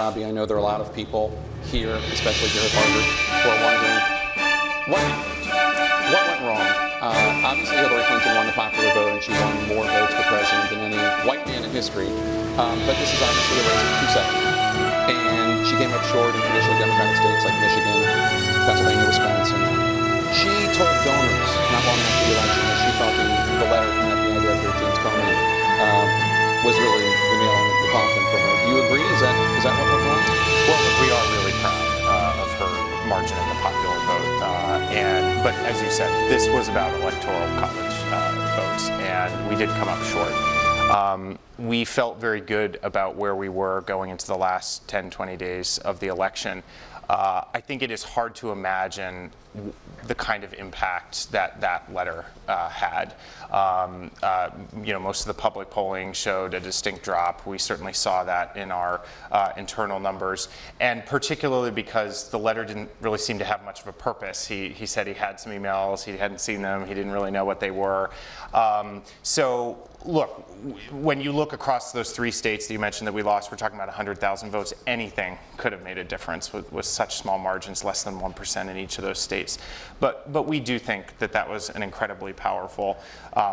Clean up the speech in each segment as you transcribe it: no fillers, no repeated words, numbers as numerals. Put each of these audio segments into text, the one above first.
Robbie, I know there are a lot of people here, especially here at Harvard, who are wondering what went wrong. Obviously, Hillary Clinton won the popular vote, and she won more votes for president than any white man in history. But this is obviously a race for 2 seconds. And she came up short in traditional Democratic states like Michigan, Pennsylvania, Wisconsin. She told donors not long after the election that she thought the letter from FBI Director James Comey was really the nail in the coffin for her. Do you agree? Is that what went wrong? Well, look, we are really proud of her margin in the popular vote. But as you said, this was about electoral college votes, and we did come up short. We felt very good about where we were going into the last 10, 20 days of the election. I think it is hard to imagine the kind of impact that letter had. Most of the public polling showed a distinct drop. We certainly saw that in our internal numbers, and particularly because the letter didn't really seem to have much of a purpose. He said he had some emails, he hadn't seen them, he didn't really know what they were. So look, when you look across those 3 states that you mentioned that we lost, we're talking about 100,000 votes. Anything could have made a difference with such small margins, less than 1% in each of those states. But we do think that was an incredibly powerful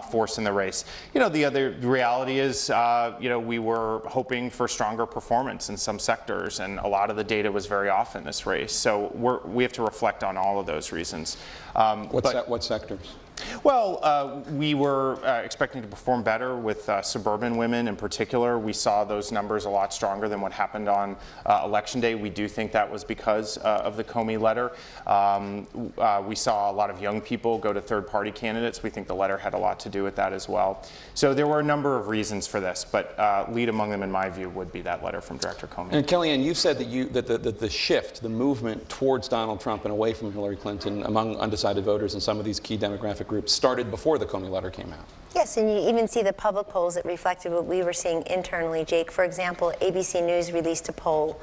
force in the race. The other reality is, we were hoping for stronger performance in some sectors, and a lot of the data was very off in this race. So we have to reflect on all of those reasons. What sectors? Well, we were expecting to perform better with suburban women in particular. We saw those numbers a lot stronger than what happened on Election Day. We do think that was because of the Comey letter. We saw a lot of young people go to third-party candidates. We think the letter had a lot to do with that as well. So there were a number of reasons for this, but lead among them, in my view, would be that letter from Director Comey. And Kellyanne, you've said that the shift, the movement towards Donald Trump and away from Hillary Clinton among undecided voters in some of these key demographic groups started before the Comey letter came out. Yes, and you even see the public polls that reflected what we were seeing internally, Jake. For example, ABC News released a poll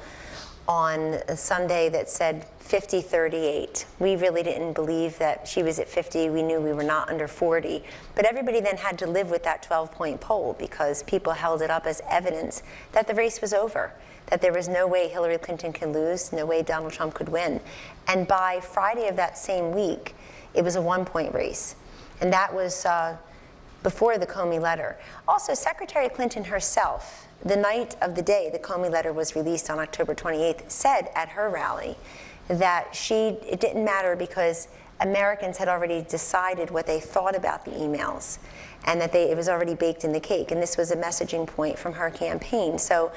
on Sunday that said 50-38. We really didn't believe that she was at 50. We knew we were not under 40. But everybody then had to live with that 12-point poll because people held it up as evidence that the race was over, that there was no way Hillary Clinton could lose, no way Donald Trump could win. And by Friday of that same week, it was a 1-point race. And that was before the Comey letter. Also, Secretary Clinton herself, the night of the day the Comey letter was released on October 28th, said at her rally that it didn't matter because Americans had already decided what they thought about the emails and that it was already baked in the cake. And this was a messaging point from her campaign. So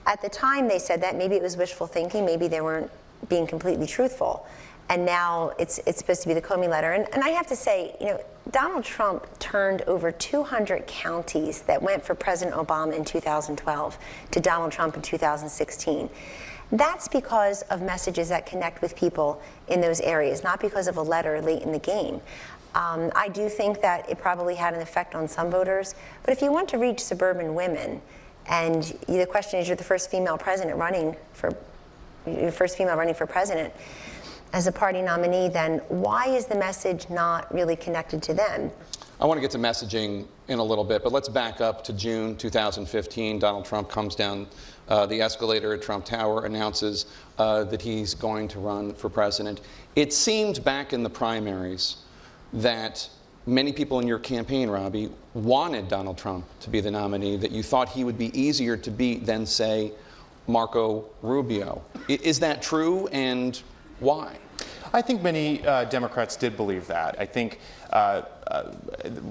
at the time they said that, maybe it was wishful thinking, maybe they weren't being completely truthful. And now it's supposed to be the Comey letter. And I have to say, Donald Trump turned over 200 counties that went for President Obama in 2012 to Donald Trump in 2016. That's because of messages that connect with people in those areas, not because of a letter late in the game. I do think that it probably had an effect on some voters, but if you want to reach suburban women, and the question is, you're the first female running for president, as a party nominee, then why is the message not really connected to them? I want to get to messaging in a little bit, but let's back up to June 2015. Donald Trump comes down the escalator at Trump Tower, announces that he's going to run for president. It seemed back in the primaries that many people in your campaign, Robbie, wanted Donald Trump to be the nominee, that you thought he would be easier to beat than, say, Marco Rubio. Is that true, and why? I think many Democrats did believe that. I think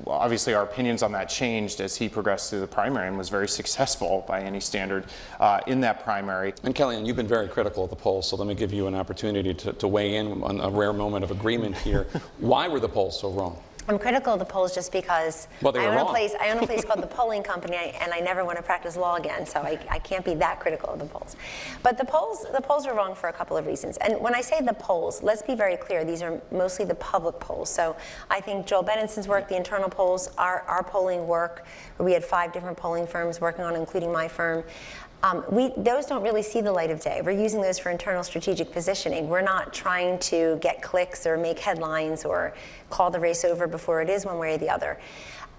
obviously our opinions on that changed as he progressed through the primary and was very successful by any standard in that primary. And Kellyanne, you've been very critical of the polls, so let me give you an opportunity to weigh in on a rare moment of agreement here. Why were the polls so wrong? I'm critical of the polls just because I own a place called the Polling Company, and I never want to practice law again, so I can't be that critical of the polls. But the polls are wrong for a couple of reasons. And when I say the polls, let's be very clear, these are mostly the public polls. So I think Joel Benenson's work, the internal polls, our polling work, where we had 5 different polling firms working on, including my firm. Those don't really see the light of day. We're using those for internal strategic positioning. We're not trying to get clicks or make headlines or call the race over before it is one way or the other.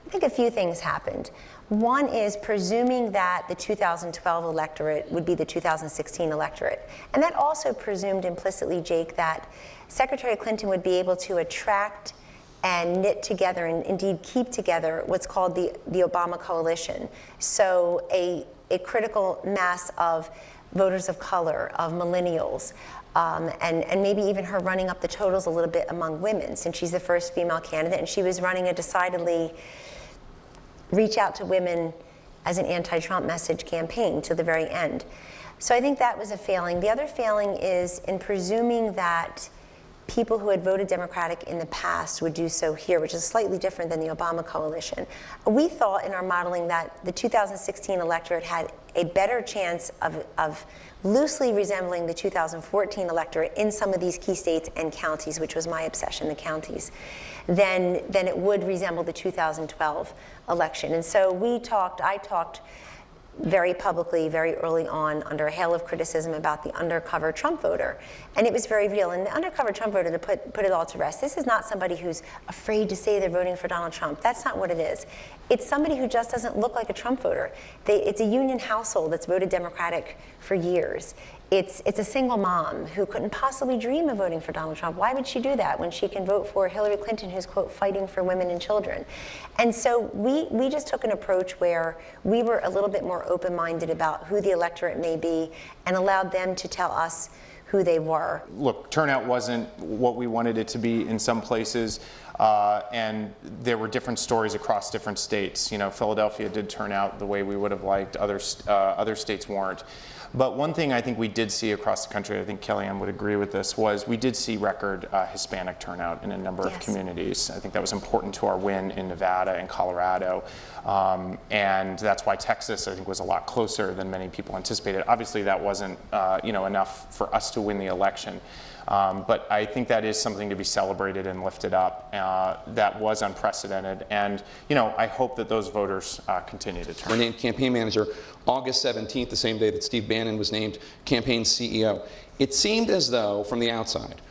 I think a few things happened. One is presuming that the 2012 electorate would be the 2016 electorate. And that also presumed implicitly, Jake, that Secretary Clinton would be able to attract and knit together and indeed keep together what's called the Obama coalition. So a critical mass of voters of color, of millennials, and maybe even her running up the totals a little bit among women, since she's the first female candidate, and she was running a decidedly reach out to women as an anti-Trump message campaign to the very end. So I think that was a failing. The other failing is in presuming that people who had voted Democratic in the past would do so here, which is slightly different than the Obama coalition. We thought in our modeling that the 2016 electorate had a better chance of loosely resembling the 2014 electorate in some of these key states and counties, which was my obsession, the counties, than it would resemble the 2012 election. And so I talked very publicly, very early on, under a hail of criticism about the undercover Trump voter. And it was very real. And the undercover Trump voter, to put it all to rest, this is not somebody who's afraid to say they're voting for Donald Trump. That's not what it is. It's somebody who just doesn't look like a Trump voter. It's a union household that's voted Democratic for years. It's a single mom who couldn't possibly dream of voting for Donald Trump. Why would she do that when she can vote for Hillary Clinton, who's, quote, fighting for women and children? And so we just took an approach where we were a little bit more open-minded about who the electorate may be and allowed them to tell us who they were. Look, turnout wasn't what we wanted it to be in some places, and there were different stories across different states. You know, Philadelphia did turn out the way we would have liked, other states weren't. But one thing I think we did see across the country, I think Kellyanne would agree with this, was we did see record Hispanic turnout in a number of communities. I think that was important to our win in Nevada and Colorado. And that's why Texas, I think, was a lot closer than many people anticipated. Obviously, that wasn't enough for us to win the election. But I think that is something to be celebrated and lifted up. That was unprecedented. And, I hope that those voters continue to turn. Were named campaign manager August 17th, the same day that Steve Bannon was named campaign CEO. It seemed as though, from the outside,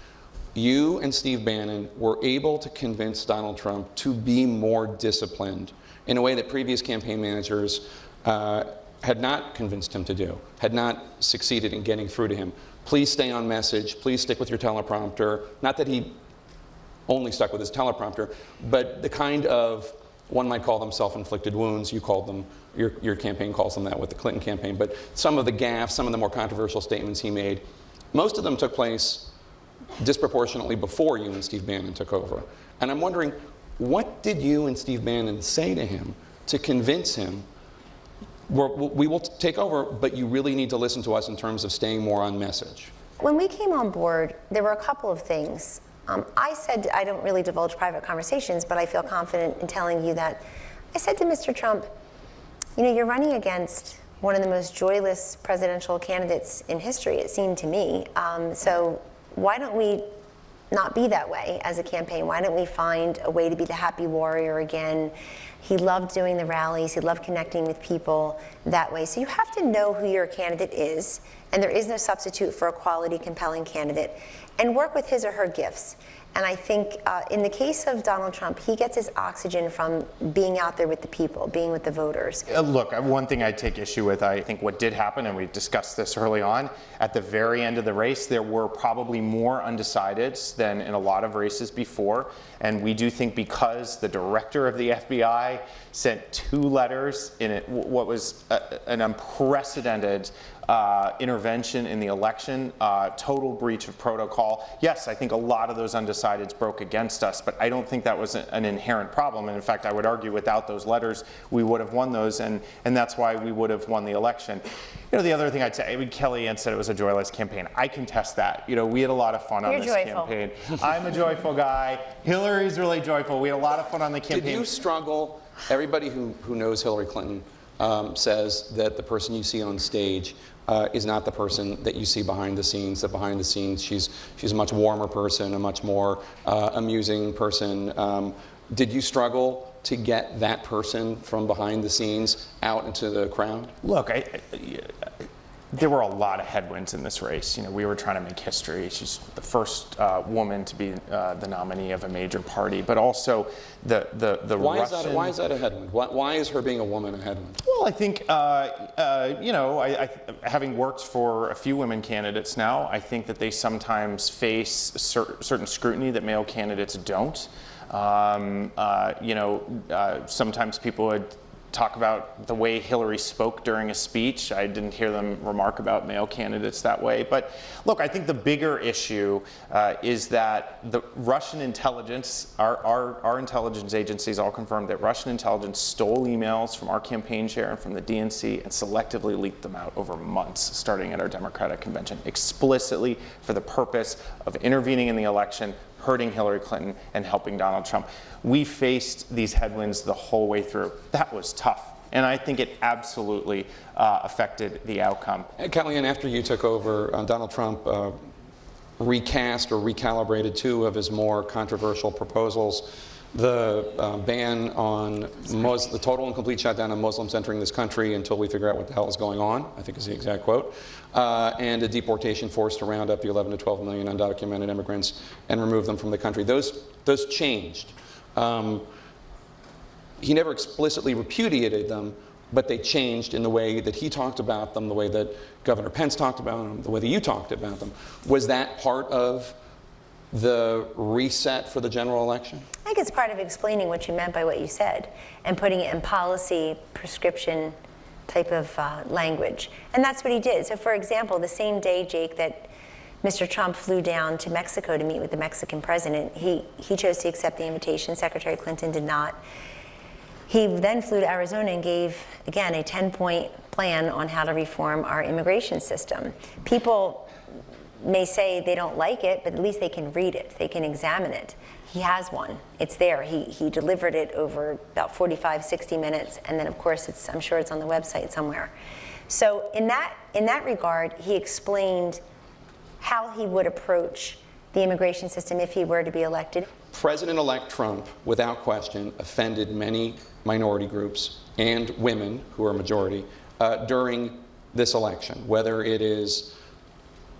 you and Steve Bannon were able to convince Donald Trump to be more disciplined in a way that previous campaign managers had not convinced him to do, had not succeeded in getting through to him. Please stay on message, please stick with your teleprompter. Not that he only stuck with his teleprompter, but the kind of, one might call them self-inflicted wounds, you called them, your campaign calls them that with the Clinton campaign, but some of the gaffes, some of the more controversial statements he made, most of them took place disproportionately before you and Steve Bannon took over. And I'm wondering, what did you and Steve Bannon say to him to convince him, we will take over, but you really need to listen to us in terms of staying more on message? When we came on board, there were a couple of things. I said, I don't really divulge private conversations, but I feel confident in telling you that I said to Mr. Trump, you're running against one of the most joyless presidential candidates in history, it seemed to me. So why don't we not be that way as a campaign? Why don't we find a way to be the happy warrior again? He loved doing the rallies. He loved connecting with people that way. So you have to know who your candidate is, and there is no substitute for a quality, compelling candidate, and work with his or her gifts. And I think in the case of Donald Trump, he gets his oxygen from being out there with the people, being with the voters. Look, one thing I take issue with, I think what did happen, and we discussed this early on, at the very end of the race, there were probably more undecideds than in a lot of races before. And we do think because the director of the FBI sent 2 letters in it, what was an unprecedented intervention in the election, total breach of protocol. Yes, I think a lot of those undecideds broke against us, but I don't think that was an inherent problem. And in fact, I would argue without those letters, we would have won those, and that's why we would have won the election. The other thing I'd say, Kellyanne said it was a joyless campaign. I contest that. We had a lot of fun on this campaign. I'm a joyful guy. Hillary's really joyful. We had a lot of fun on the campaign. Did you struggle? Everybody who knows Hillary Clinton says that the person you see on stage is not the person that you see behind the scenes. That behind the scenes, she's a much warmer person, a much more amusing person. Did you struggle to get that person from behind the scenes out into the crowd? Look, There were a lot of headwinds in this race. We were trying to make history. She's the first woman to be the nominee of a major party, but also the Why Russian... Why is that a headwind? Why is her being a woman a headwind? Well, I think, having worked for a few women candidates now, I think that they sometimes face certain scrutiny that male candidates don't. Sometimes people would talk about the way Hillary spoke during a speech. I didn't hear them remark about male candidates that way. But look, I think the bigger issue is that the Russian intelligence, our intelligence agencies all confirmed that Russian intelligence stole emails from our campaign chair and from the DNC and selectively leaked them out over months, starting at our Democratic convention, explicitly for the purpose of intervening in the election, hurting Hillary Clinton, and helping Donald Trump. We faced these headwinds the whole way through. That was tough. And I think it absolutely affected the outcome. Kellyanne, after you took over, Donald Trump recast or recalibrated two of his more controversial proposals. The ban on the total and complete shutdown of Muslims entering this country until we figure out what the hell is going on, I think is the exact quote, and a deportation force to round up the 11 to 12 million undocumented immigrants and remove them from the country. Those changed. He never explicitly repudiated them, but they changed in the way that he talked about them, the way that Governor Pence talked about them, the way that you talked about them. Was that part of the reset for the general election? I think it's part of explaining what you meant by what you said and putting it in policy, prescription type of language. And that's what he did. So for example, the same day, Jake, that Mr. Trump flew down to Mexico to meet with the Mexican president, he chose to accept the invitation. Secretary Clinton did not. He then flew to Arizona and gave, again, a 10-point plan on how to reform our immigration system. People may say they don't like it, but at least they can read it. They can examine it. He has one. It's there. He delivered it over about 45, 60 minutes, and then of course I'm sure it's on the website somewhere. So in that regard, he explained how he would approach the immigration system if he were to be elected. President-elect Trump, without question, offended many minority groups and women, who are a majority, during this election, whether it is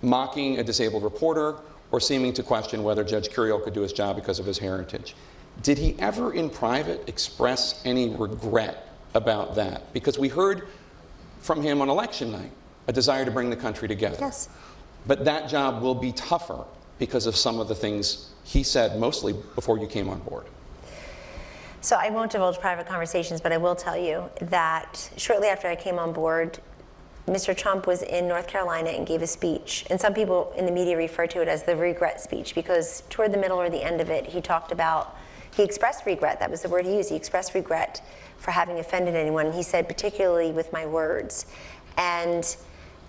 mocking a disabled reporter or seeming to question whether Judge Curiel could do his job because of his heritage. Did he ever in private express any regret about that? Because we heard from him on election night a desire to bring the country together. Yes. But that job will be tougher because of some of the things he said, mostly before you came on board. So I won't divulge private conversations, but I will tell you that shortly after I came on board, Mr. Trump was in North Carolina and gave a speech. And some people in the media refer to it as the regret speech, because toward the middle or the end of it, he expressed regret. That was the word he used. He expressed regret for having offended anyone. He said, particularly with my words. And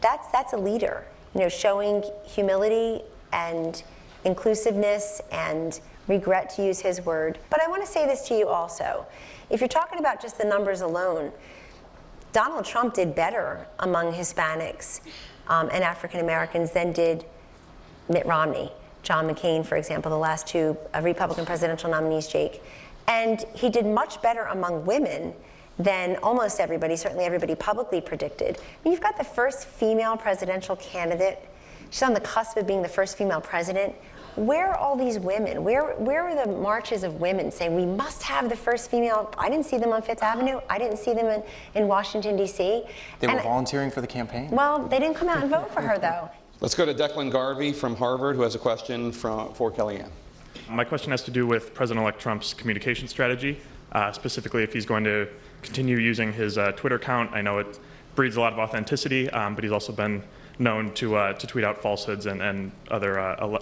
that's a leader, showing humility and inclusiveness and regret, to use his word. But I want to say this to you also. If you're talking about just the numbers alone, Donald Trump did better among Hispanics and African Americans than did Mitt Romney, John McCain, for example, the last two Republican presidential nominees, Jake. And he did much better among women than almost everybody, certainly everybody publicly predicted. I mean, you've got the first female presidential candidate. She's on the cusp of being the first female president. Where are all these women? Where are the marches of women saying we must have the first female? I didn't see them on Fifth Avenue. I didn't see them in Washington, D.C. They were volunteering for the campaign? Well, they didn't come out and vote for her, though. Let's go to Declan Garvey from Harvard, who has a question for Kellyanne. My question has to do with President-elect Trump's communication strategy, specifically if he's going to continue using his Twitter account. I know it breeds a lot of authenticity, but he's also been known to tweet out falsehoods and other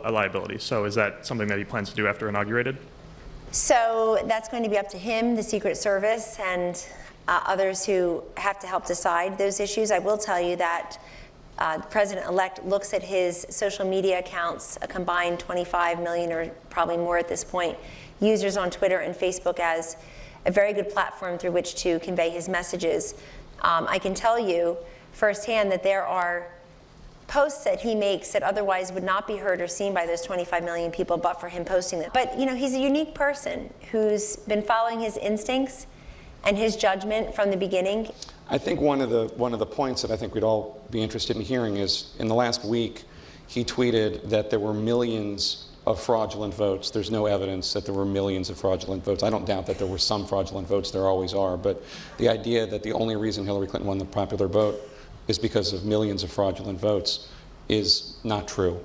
liabilities. So is that something that he plans to do after inaugurated? So that's going to be up to him, the Secret Service, and others who have to help decide those issues. I will tell you that the president-elect looks at his social media accounts, a combined 25 million or probably more at this point, users on Twitter and Facebook as a very good platform through which to convey his messages. I can tell you firsthand that there are posts that he makes that otherwise would not be heard or seen by those 25 million people but for him posting them. But he's a unique person who's been following his instincts and his judgment from the beginning. I think one of the points that I think we'd all be interested in hearing is, in the last week, he tweeted that there were millions of fraudulent votes. There's no evidence that there were millions of fraudulent votes. I don't doubt that there were some fraudulent votes, there always are, but the idea that the only reason Hillary Clinton won the popular vote is because of millions of fraudulent votes is not true.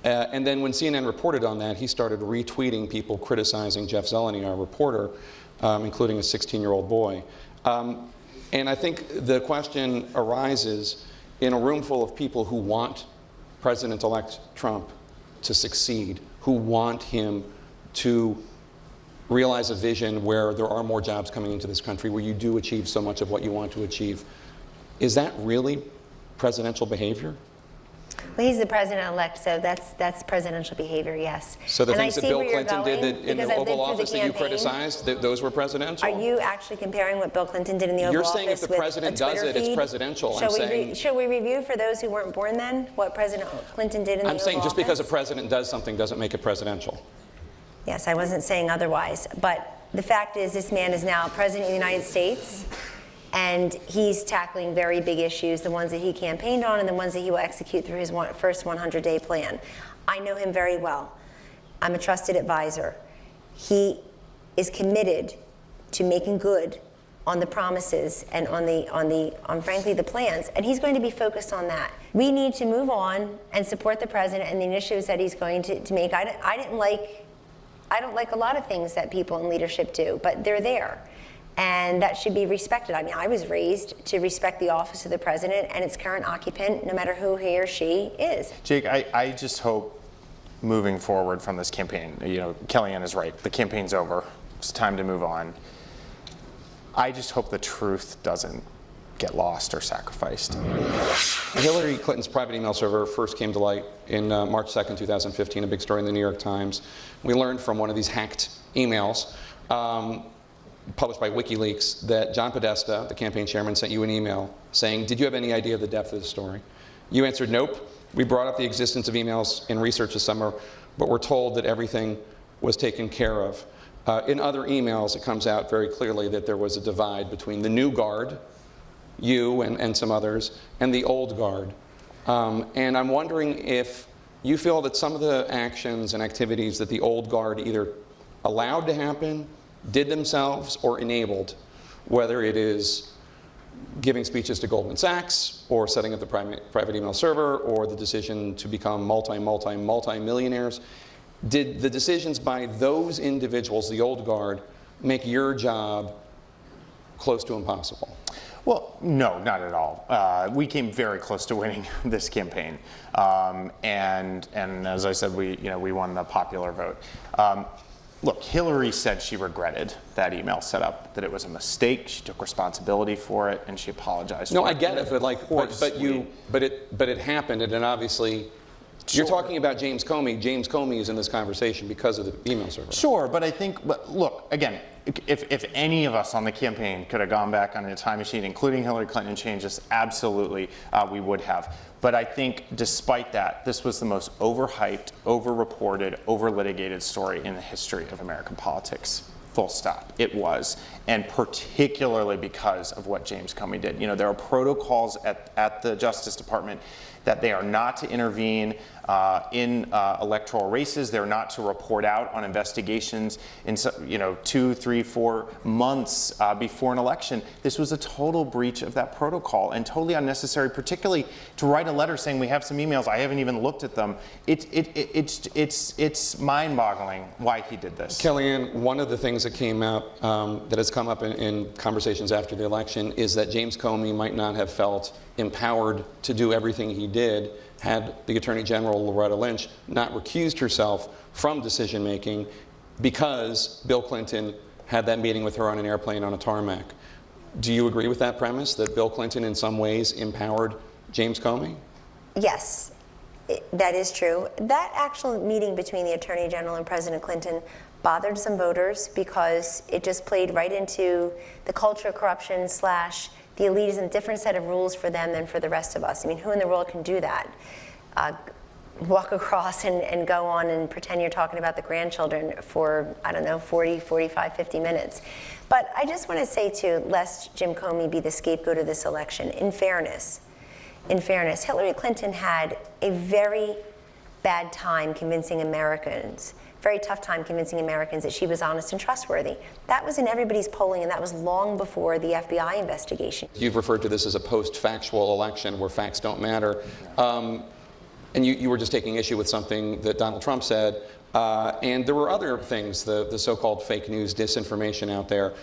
And then when CNN reported on that, he started retweeting people criticizing Jeff Zeleny, our reporter, including a 16-year-old boy. And I think the question arises in a room full of people who want President-elect Trump to succeed, who want him to realize a vision where there are more jobs coming into this country, where you do achieve so much of what you want to achieve. Is that really presidential behavior? Well, he's the president-elect, so that's presidential behavior, yes. So the And I things that see Bill where you're Clinton did going, in because the I've lived Oval through the Office that you campaign. criticized, those were presidential? Are you actually comparing what Bill Clinton did in the Oval You're Office saying if the with president a Twitter does it, it's feed? presidential. I'm Shall saying- shall we review for those who weren't born then what President Clinton did in the Oval I'm Office? saying just because a president does something doesn't make it presidential. Yes, I wasn't saying otherwise, but the fact is this man is now president of the United States, and he's tackling very big issues, the ones that he campaigned on and the ones that he will execute through his first 100-day plan. I know him very well. I'm a trusted advisor. He is committed to making good on the promises and on frankly the plans, and he's going to be focused on that. We need to move on and support the president and the initiatives that he's going to make. I don't like a lot of things that people in leadership do, but they're there. And that should be respected. I mean, I was raised to respect the office of the president and its current occupant, no matter who he or she is. Jake, I just hope moving forward from this campaign, Kellyanne is right. The campaign's over. It's time to move on. I just hope the truth doesn't get lost or sacrificed. Hillary Clinton's private email server first came to light in March 2nd, 2015, a big story in the New York Times. We learned from one of these hacked emails published by WikiLeaks that John Podesta, the campaign chairman, sent you an email saying, "Did you have any idea of the depth of the story?" You answered, "Nope. We brought up the existence of emails in research this summer, but we're told that everything was taken care of." In other emails, it comes out very clearly that there was a divide between the new guard, you and some others, and the old guard. And I'm wondering if you feel that some of the actions and activities that the old guard either allowed to happen, did themselves, or enabled, whether it is giving speeches to Goldman Sachs, or setting up the private email server, or the decision to become multi-millionaires, did the decisions by those individuals, the old guard, make your job close to impossible? Well, no, not at all. We came very close to winning this campaign, and as I said, we won the popular vote. Look, Hillary said she regretted that email setup, that it was a mistake. She took responsibility for it, and she apologized. No, for I get it, but it happened, and then obviously. You're talking about James Comey. James Comey is in this conversation because of the email server. Sure, but I think, look, again, if any of us on the campaign could have gone back on a time machine, including Hillary Clinton, and changed this, absolutely we would have. But I think despite that, this was the most overhyped, over-reported, over-litigated story in the history of American politics. Full stop. It was. And particularly because of what James Comey did. There are protocols at the Justice Department that they are not to intervene in electoral races. They're not to report out on investigations in 2, 3, 4 months before an election. This was a total breach of that protocol and totally unnecessary, particularly to write a letter saying we have some emails, I haven't even looked at them. It's mind-boggling why he did this. Kellyanne, one of the things that came out that has come up in conversations after the election is that James Comey might not have felt empowered to do everything he did had the Attorney General, Loretta Lynch, not recused herself from decision-making because Bill Clinton had that meeting with her on an airplane on a tarmac. Do you agree with that premise, that Bill Clinton in some ways empowered James Comey? Yes, that is true. That actual meeting between the Attorney General and President Clinton bothered some voters because it just played right into the culture of corruption / the elite is a different set of rules for them than for the rest of us. I mean, who in the world can do that? walk across and go on and pretend you're talking about the grandchildren for, I don't know, 40, 45, 50 minutes. But I just want to say too, lest Jim Comey be the scapegoat of this election, in fairness, Hillary Clinton had a very bad time convincing Americans, very tough time convincing Americans that she was honest and trustworthy. That was in everybody's polling, and that was long before the FBI investigation. You've referred to this as a post-factual election where facts don't matter. And you were just taking issue with something that Donald Trump said. And there were other things, the so-called fake news, disinformation out there,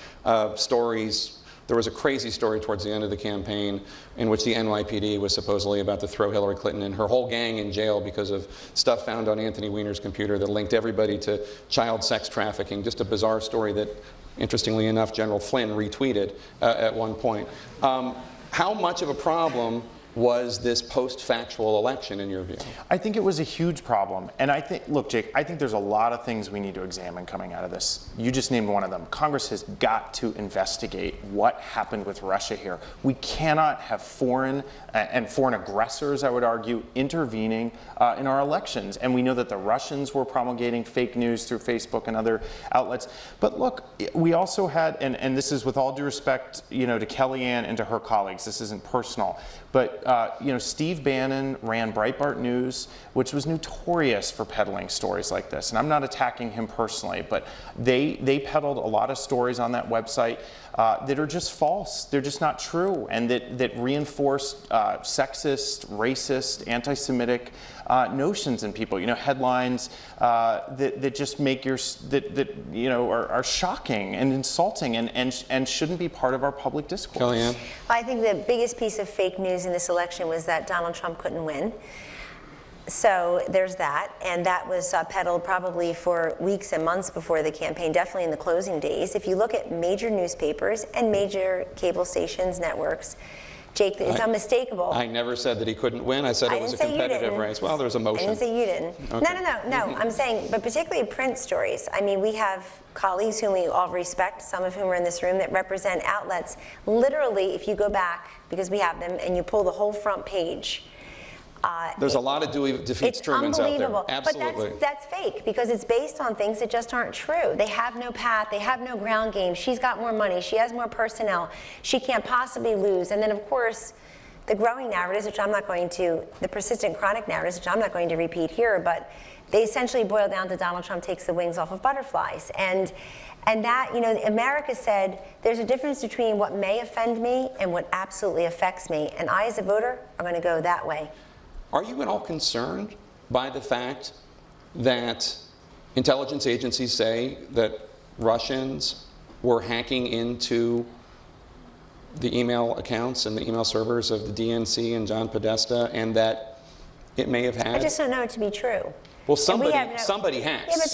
stories. There was a crazy story towards the end of the campaign in which the NYPD was supposedly about to throw Hillary Clinton and her whole gang in jail because of stuff found on Anthony Weiner's computer that linked everybody to child sex trafficking. Just a bizarre story that, interestingly enough, General Flynn retweeted at one point. How much of a problem was this post-factual election in your view? I think it was a huge problem. And I think, look, Jake, I think there's a lot of things we need to examine coming out of this. You just named one of them. Congress has got to investigate what happened with Russia here. We cannot have foreign aggressors, I would argue, intervening in our elections. And we know that the Russians were promulgating fake news through Facebook and other outlets. But look, we also had, and this is with all due respect, to Kellyanne and to her colleagues, this isn't personal, but Steve Bannon ran Breitbart News, which was notorious for peddling stories like this. And I'm not attacking him personally, but they peddled a lot of stories on that website that are just false. They're just not true, and that reinforce sexist, racist, anti-Semitic notions in people. Headlines that just make are shocking and insulting and shouldn't be part of our public discourse. Kellyanne? I think the biggest piece of fake news in this election was that Donald Trump couldn't win. So there's that, and that was peddled probably for weeks and months before the campaign, definitely in the closing days. If you look at major newspapers and major cable stations, networks, Jake, it's unmistakable. I never said that he couldn't win. I said it was a competitive race. Well, there was a motion. I didn't say you didn't. Okay. No. I'm saying, but particularly print stories. I mean, we have colleagues whom we all respect, some of whom are in this room, that represent outlets. Literally, if you go back, because we have them, and you pull the whole front page, there's a lot of Dewey defeats Trumans out there. Unbelievable. Absolutely. But that's fake, because it's based on things that just aren't true. They have no path. They have no ground game. She's got more money. She has more personnel. She can't possibly lose. And then, of course, the growing narratives, the persistent chronic narratives, which I'm not going to repeat here, but they essentially boil down to Donald Trump takes the wings off of butterflies. And that, America said, there's a difference between what may offend me and what absolutely affects me. And I, as a voter, are going to go that way. Are you at all concerned by the fact that intelligence agencies say that Russians were hacking into the email accounts and the email servers of the DNC and John Podesta, and that it may have had? I just don't know it to be true. Well, somebody hacks.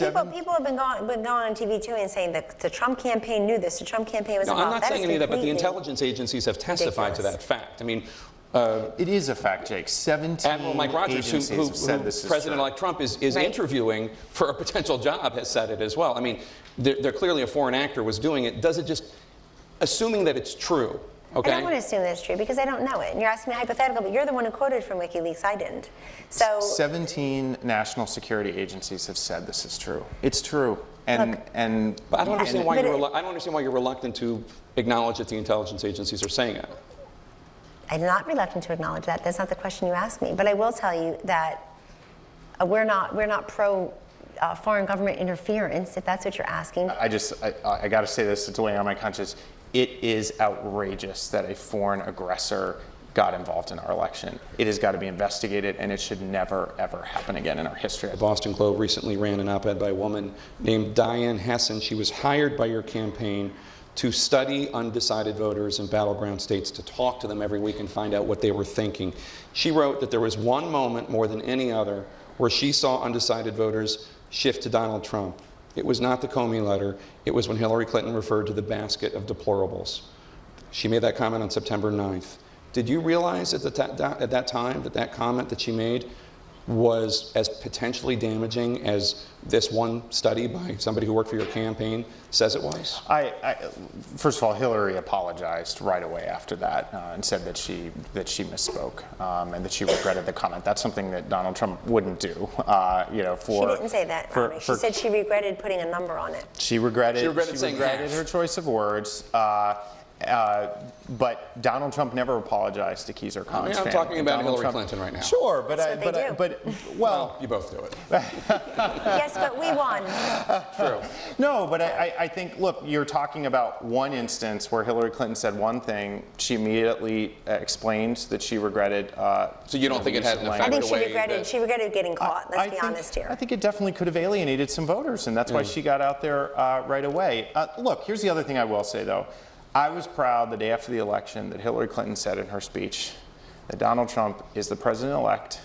Yeah, but people have been going on TV too and saying that the Trump campaign knew this. The Trump campaign was involved. I'm not saying any of that, but the intelligence agencies have testified to that fact. I mean, it is a fact, Jake. 17 Admiral Mike Rogers, who President-elect Trump is right. interviewing for a potential job, has said it as well. I mean, they're clearly a foreign actor was doing it. Does it just, assuming that it's true, okay? I don't want to assume that it's true because I don't know it. And you're asking me hypothetical, but you're the one who quoted from WikiLeaks. I didn't. So 17 national security agencies have said this is true. It's true. But I don't understand why I don't understand why you're reluctant to acknowledge that the intelligence agencies are saying it. I'm not reluctant to acknowledge that. That's not the question you asked me. But I will tell you that we're not pro foreign government interference, if that's what you're asking. I got to say this, it's weighing on my conscience. It is outrageous that a foreign aggressor got involved in our election. It has got to be investigated, and it should never, ever happen again in our history. The Boston Globe recently ran an op-ed by a woman named Diane Hessen. She was hired by your campaign to study undecided voters in battleground states, to talk to them every week and find out what they were thinking. She wrote that there was one moment more than any other where she saw undecided voters shift to Donald Trump. It was not the Comey letter. It was when Hillary Clinton referred to the basket of deplorables. She made that comment on September 9th. Did you realize at that time that comment that she made was as potentially damaging as this one study by somebody who worked for your campaign says it was? First of all, Hillary apologized right away after that and said that she misspoke and that she regretted the comment. That's something that Donald Trump wouldn't do. She didn't say that, Robbie. She said she regretted putting a number on it. She regretted saying half. her choice of words. But Donald Trump never apologized to Keezer Khan's I'm family. talking about Donald Hillary Clinton right now. Sure, but That's what they do. well, You both do it. Yes, but we won. True. no, but I think, look, you're talking about one instance where Hillary Clinton said one thing, she immediately explained that she regretted. So you don't think it had an effect? I think Right she regretted getting caught. Let's be honest here. I think it definitely could have alienated some voters, and that's why she got out there right away. Look, here's the other thing I will say, though. I was proud the day after the election that Hillary Clinton said in her speech that Donald Trump is the president-elect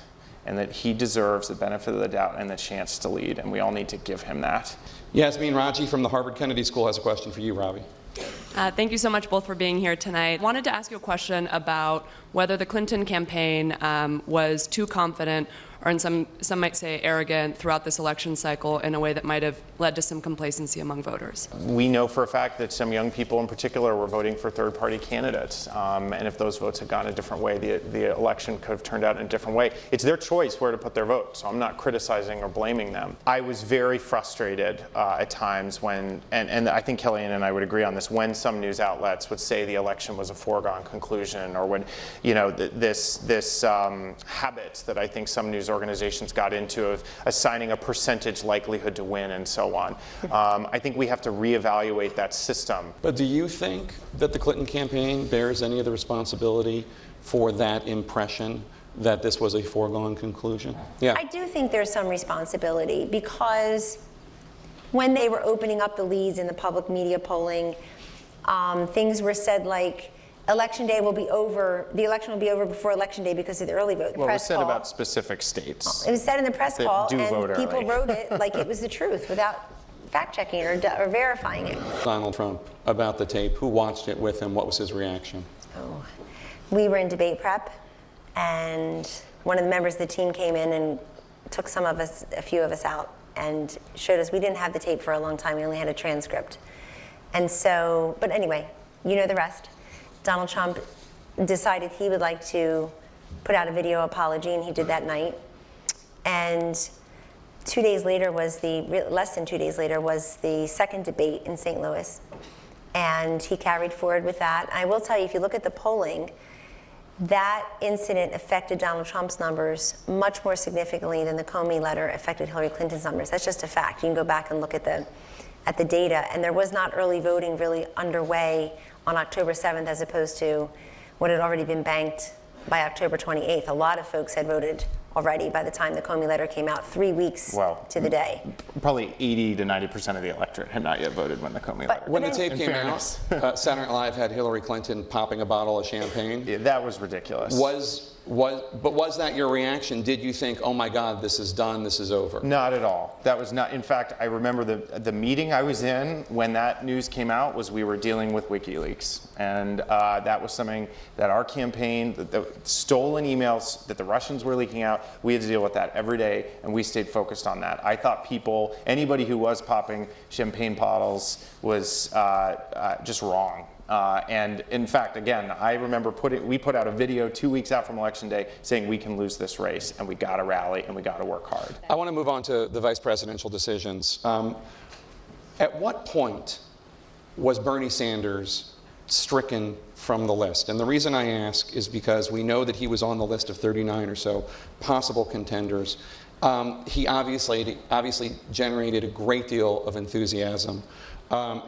and that he deserves the benefit of the doubt and the chance to lead, and we all need to give him that. Yasmin Raji from the Harvard Kennedy School has a question for you, Robbie. Thank you so much both for being here tonight. Wanted to ask you a question about whether the Clinton campaign was too confident, or in some might say arrogant, throughout this election cycle in a way that might have led to some complacency among voters. We know for a fact that some young people in particular were voting for third-party candidates, and if those votes had gone a different way, the election could have turned out in a different way. It's their choice where to put their vote, so I'm not criticizing or blaming them. I was very frustrated at times when, and I think Kellyanne and I would agree on this, when some news outlets would say the election was a foregone conclusion, or when, this habit that I think some news organizations got into of assigning a percentage likelihood to win and so on. I think we have to reevaluate that system. But do you think that the Clinton campaign bears any of the responsibility for that impression that this was a foregone conclusion? Yeah. I do think there's some responsibility because when they were opening up the leads in the public media polling, things were said like, Election day will be over, the election will be over before Election day because of the early vote. Well, it was said call. about specific states. It was said in the press that call, do vote and people early. wrote it like it was the truth without fact-checking it or verifying it. Donald Trump about the tape. Who watched it with him? What was his reaction? Oh. We were in debate prep, and one of the members of the team came in and took a few of us out, and showed us. We didn't have the tape for a long time. We only had a transcript. And so, but anyway, you know the rest. Donald Trump decided he would like to put out a video apology, and he did that night. And less than 2 days later was the second debate in St. Louis. And he carried forward with that. I will tell you, if you look at the polling, that incident affected Donald Trump's numbers much more significantly than the Comey letter affected Hillary Clinton's numbers. That's just a fact. You can go back and look at the data. And there was not early voting really underway on October 7th as opposed to what had already been banked by October 28th. A lot of folks had voted already by the time the Comey letter came out, 3 weeks to the day. Probably 80 to 90% of the electorate had not yet voted when the Comey letter. When the tape In came fairness. out, Saturday Night Live had Hillary Clinton popping a bottle of champagne. Yeah, that was ridiculous. But was that your reaction? Did you think, oh my God, this is done, this is over? Not at all. That was not. In fact, I remember the meeting I was in when that news came out was we were dealing with WikiLeaks, and that was something that our campaign, the stolen emails that the Russians were leaking out, we had to deal with that every day, and we stayed focused on that. I thought anybody who was popping champagne bottles was just wrong. And in fact, again, I remember we put out a video 2 weeks out from Election Day saying we can lose this race, and we got to rally, and we got to work hard. I want to move on to the vice presidential decisions. At what point was Bernie Sanders stricken from the list? And the reason I ask is because we know that he was on the list of 39 or so possible contenders. He obviously generated a great deal of enthusiasm.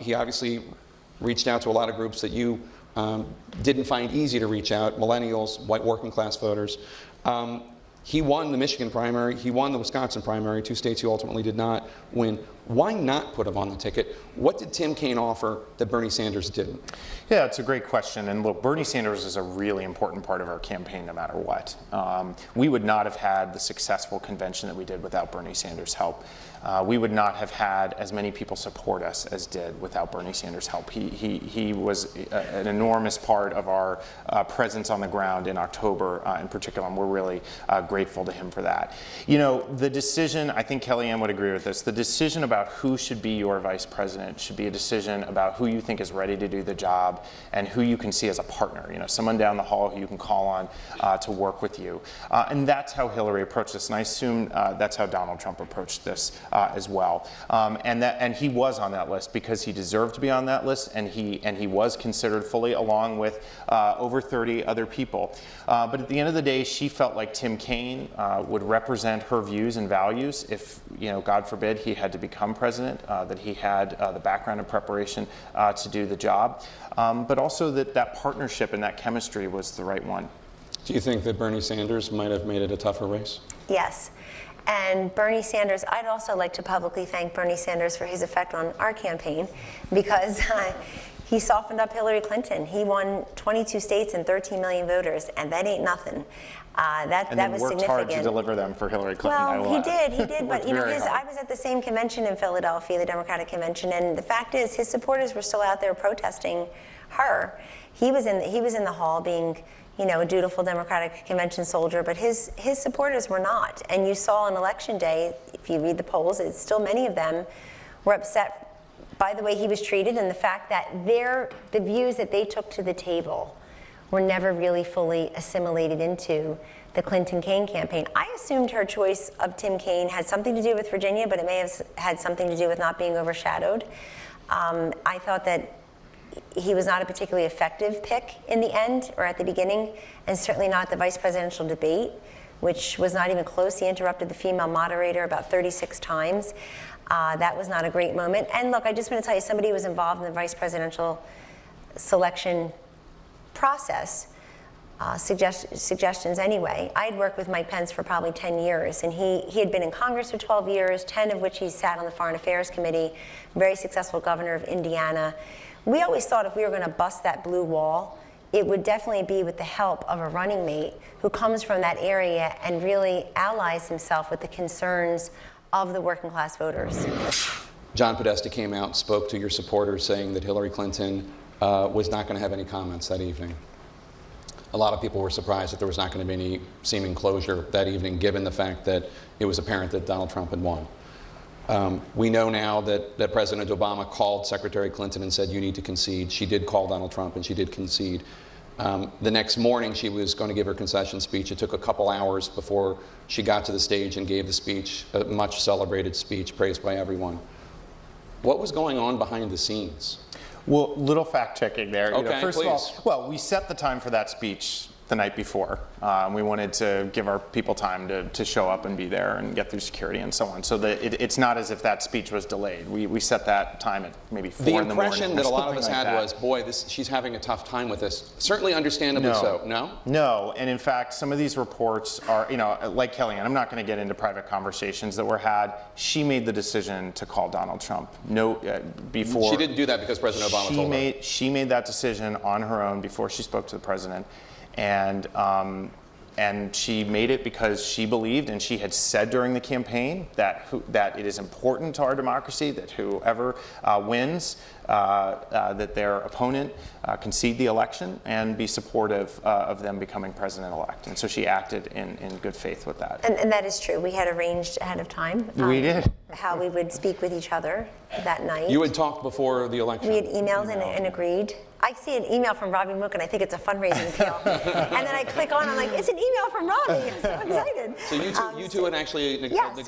He obviously reached out to a lot of groups that you didn't find easy to reach out, millennials, white working class voters. He won the Michigan primary, he won the Wisconsin primary, 2 states he ultimately did not win. Why not put him on the ticket? What did Tim Kaine offer that Bernie Sanders didn't? Yeah, it's a great question. And look, Bernie Sanders is a really important part of our campaign no matter what. We would not have had the successful convention that we did without Bernie Sanders' help. We would not have had as many people support us as did without Bernie Sanders' help. He was an enormous part of our presence on the ground in October in particular, and we're really grateful to him for that. You know, the decision, I think Kellyanne would agree with this, the decision about who should be your vice president should be a decision about who you think is ready to do the job and who you can see as a partner, you know, someone down the hall who you can call on to work with you. And that's how Hillary approached this, and I assume that's how Donald Trump approached this as well. And he was on that list because he deserved to be on that list, and he was considered fully along with over 30 other people. But at the end of the day, she felt like Tim Kaine would represent her views and values if, you know, God forbid, he had to become president, that he had the background and preparation to do the job, but also that partnership and that chemistry was the right one. Do you think that Bernie Sanders might have made it a tougher race? Yes. And Bernie Sanders, I'd also like to publicly thank Bernie Sanders for his effect on our campaign, because he softened up Hillary Clinton. He won 22 states and 13 million voters, and that ain't nothing. That was worked significant. hard to deliver them for Hillary Clinton. Well, he did. But you know, very hard. I was at the same convention in Philadelphia, the Democratic convention, and the fact is, his supporters were still out there protesting her. He was in the hall, being, you know, a dutiful Democratic convention soldier, but his supporters were not. And you saw on election day, if you read the polls, it's still many of them were upset by the way he was treated and the fact that the views that they took to the table were never really fully assimilated into the Clinton-Kaine campaign. I assumed her choice of Tim Kaine had something to do with Virginia, but it may have had something to do with not being overshadowed. I thought that he was not a particularly effective pick in the end or at the beginning, and certainly not the vice presidential debate, which was not even close. He interrupted the female moderator about 36 times. That was not a great moment. And look, I just want to tell you, somebody who was involved in the vice presidential selection process, suggestions anyway. I'd worked with Mike Pence for probably 10 years, and he had been in Congress for 12 years, 10 of which he sat on the Foreign Affairs Committee, very successful governor of Indiana. We always thought if we were going to bust that blue wall, it would definitely be with the help of a running mate who comes from that area and really allies himself with the concerns of the working class voters. John Podesta came out and spoke to your supporters saying that Hillary Clinton was not going to have any comments that evening. A lot of people were surprised that there was not going to be any seeming closure that evening, given the fact that it was apparent that Donald Trump had won. We know now that President Obama called Secretary Clinton and said, you need to concede. She did call Donald Trump, and she did concede. The next morning, she was going to give her concession speech. It took a couple hours before she got to the stage and gave the speech, a much celebrated speech, praised by everyone. What was going on behind the scenes? Well, little fact checking there. Okay, first please. of all, well, we set the time for that speech the night before. We wanted to give our people time to show up and be there and get through security and so on. So that it's not as if that speech was delayed. We set that time at maybe 4 in the morning. The impression that a lot of us something had like was, boy, she's having a tough time with this. Certainly understandably so. No? No, and in fact, some of these reports are, you know, like Kellyanne, I'm not going to get into private conversations that were had. She made the decision to call Donald Trump. Before. She didn't do that because President Obama told her. She made that decision on her own before she spoke to the president. And she made it because she believed, and she had said during the campaign, that it is important to our democracy that whoever wins, that their opponent concede the election and be supportive of them becoming president-elect. And so she acted in good faith with that. And that is true. We had arranged ahead of time. We did. How we would speak with each other that night. You had talked before the election. We had emailed and agreed. I see an email from Robbie Mook, and I think it's a fundraising appeal. And then I click on, I'm like, it's an email from Robbie. I'm so excited. So you two had actually yes, negotiated.